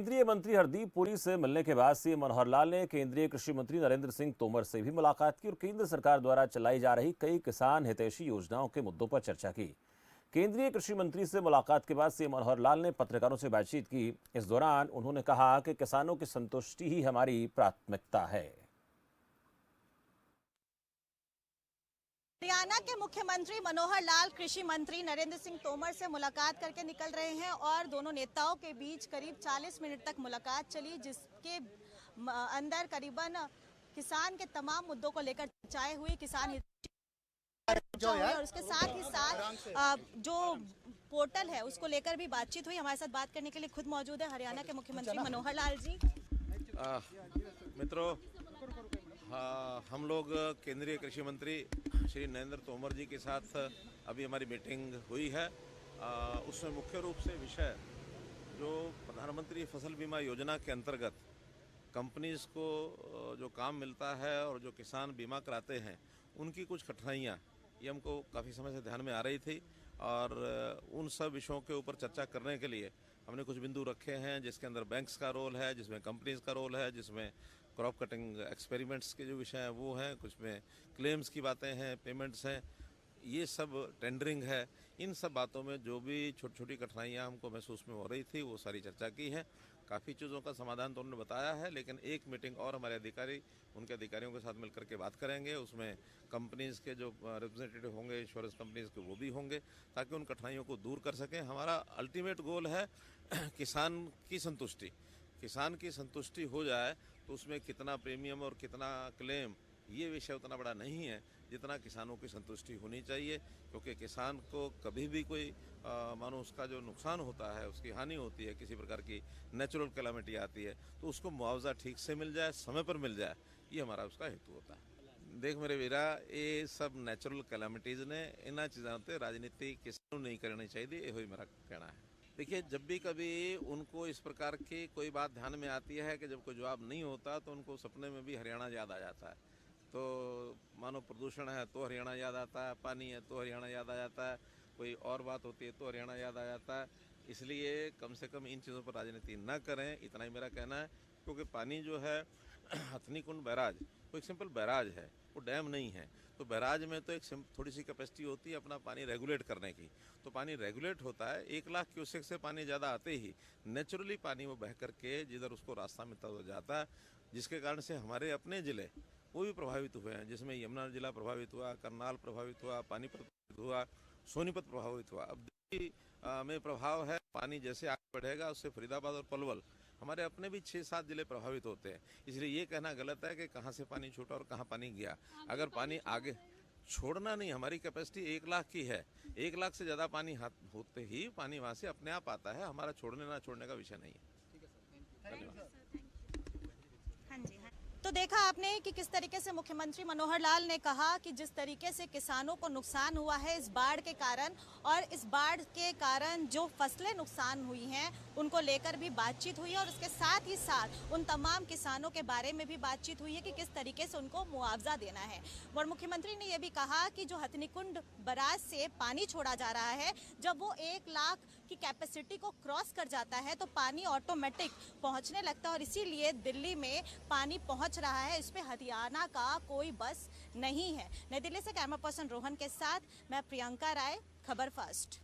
केंद्रीय मंत्री हरदीप पुरी से मिलने के बाद सीएम मनोहर लाल ने केंद्रीय कृषि मंत्री नरेंद्र सिंह तोमर से भी मुलाकात की और केंद्र सरकार द्वारा चलाई जा रही कई किसान हितैषी योजनाओं के मुद्दों पर चर्चा की। केंद्रीय कृषि मंत्री से मुलाकात के बाद सीएम मनोहर लाल ने पत्रकारों से बातचीत की। इस दौरान उन्होंने कहा कि किसानों की संतुष्टि ही हमारी प्राथमिकता है। हरियाणा के मुख्यमंत्री मनोहर लाल कृषि मंत्री नरेंद्र सिंह तोमर से मुलाकात करके निकल रहे हैं और दोनों नेताओं के बीच करीब 40 मिनट तक मुलाकात चली, जिसके अंदर करीबन किसान के तमाम मुद्दों को लेकर चर्चाएं हुई। किसान और उसके साथ ही साथ जो पोर्टल है उसको लेकर भी बातचीत हुई। हमारे साथ बात करने के लिए खुद मौजूद है हरियाणा के मुख्यमंत्री मनोहर लाल जी। मित्रों, हम लोग केंद्रीय कृषि मंत्री श्री नरेंद्र तोमर जी के साथ अभी हमारी मीटिंग हुई है। उसमें मुख्य रूप से विषय जो प्रधानमंत्री फसल बीमा योजना के अंतर्गत कंपनीज को जो काम मिलता है और जो किसान बीमा कराते हैं उनकी कुछ कठिनाइयाँ ये हमको काफ़ी समय से ध्यान में आ रही थी और उन सब विषयों के ऊपर चर्चा करने के लिए हमने कुछ बिंदु रखे हैं, जिसके अंदर बैंक्स का रोल है, जिसमें कंपनीज का रोल है, जिसमें क्रॉप कटिंग एक्सपेरिमेंट्स के जो विषय हैं वो हैं, कुछ में क्लेम्स की बातें हैं, पेमेंट्स हैं, ये सब टेंडरिंग है। इन सब बातों में जो भी छोटी छोटी कठिनाइयाँ हमको महसूस में हो रही थी वो सारी चर्चा की है। काफ़ी चीज़ों का समाधान तो उन्होंने बताया है, लेकिन एक मीटिंग और हमारे अधिकारी उनके अधिकारियों के साथ मिलकर के बात करेंगे। उसमें कंपनीज़ के जो रिप्रेजेंटेटिव होंगे, इंश्योरेंस कंपनीज़ के, वो भी होंगे ताकि उन कठिनाइयों को दूर कर सकें। हमारा अल्टीमेट गोल है किसान की संतुष्टि। किसान की संतुष्टि हो जाए तो उसमें कितना प्रीमियम और कितना क्लेम ये विषय उतना बड़ा नहीं है जितना किसानों की संतुष्टि होनी चाहिए, क्योंकि किसान को कभी भी कोई मानो उसका जो नुकसान होता है, उसकी हानि होती है, किसी प्रकार की नेचुरल कैलामिटी आती है तो उसको मुआवजा ठीक से मिल जाए, समय पर मिल जाए, ये हमारा उसका हेतु होता है। देख मेरे वीरा, ये सब नेचुरल कैलामिटीज़ ने इन्होंने चीज़ों पर राजनीति किसानों नहीं करनी चाहिए, ये मेरा कहना है। देखिए, जब भी कभी उनको इस प्रकार की कोई बात ध्यान में आती है कि जब कोई जवाब नहीं होता तो उनको सपने में भी हरियाणा याद आ जाता है। तो मानो प्रदूषण है तो हरियाणा याद आता है, पानी है तो हरियाणा याद आ जाता है, कोई और बात होती है तो हरियाणा याद आ जाता है। इसलिए कम से कम इन चीज़ों पर राजनीति न करें, इतना ही मेरा कहना है। क्योंकि पानी जो है हथनी कुंड बैराज वो एक सिंपल बैराज है, वो डैम नहीं है। तो बैराज में तो एक थोड़ी सी कैपेसिटी होती है अपना पानी रेगुलेट करने की, तो पानी रेगुलेट होता है। 1 लाख क्यूसेक से पानी ज़्यादा आते ही नेचुरली पानी वो बह करके जिधर उसको रास्ता मिलता हो जाता है, जिसके कारण से हमारे अपने ज़िले वो भी प्रभावित हुए हैं, जिसमें यमुना जिला प्रभावित हुआ, करनाल प्रभावित हुआ, पानीपत प्रभावित हुआ, सोनीपत प्रभावित हुआ। अब दिल्ली में प्रभाव है, पानी जैसे आगे बढ़ेगा उससे फरीदाबाद और पलवल हमारे अपने भी 6-7 जिले प्रभावित होते हैं। इसलिए ये कहना गलत है कि कहाँ से पानी छूटा और कहाँ पानी गया। अगर पानी आगे छोड़ना नहीं, हमारी कैपेसिटी 1 लाख की है, 1 लाख से ज़्यादा पानी हाथ होते ही पानी वहाँ से अपने आप आता है। हमारा छोड़ने ना छोड़ने का विषय नहीं है। धन्यवाद। तो देखा आपने कि किस तरीके से मुख्यमंत्री मनोहर लाल ने कहा कि जिस तरीके से किसानों को नुकसान हुआ है इस बाढ़ के कारण, और इस बाढ़ के कारण जो फसलें नुकसान हुई हैं उनको लेकर भी बातचीत हुई है, और उसके साथ ही साथ उन तमाम किसानों के बारे में भी बातचीत हुई है कि किस तरीके से उनको मुआवजा देना है। और मुख्यमंत्री ने यह भी कहा कि जो हथनीकुंड बैराज से पानी छोड़ा जा रहा है, जब वो 1 लाख की कैपेसिटी को क्रॉस कर जाता है तो पानी ऑटोमेटिक पहुंचने लगता है, और इसीलिए दिल्ली में पानी पहुंच रहा है। इस पे हरियाणा का कोई बस नहीं है। नई दिल्ली से कैमरा पर्सन रोहन के साथ मैं प्रियंका राय, खबर फर्स्ट।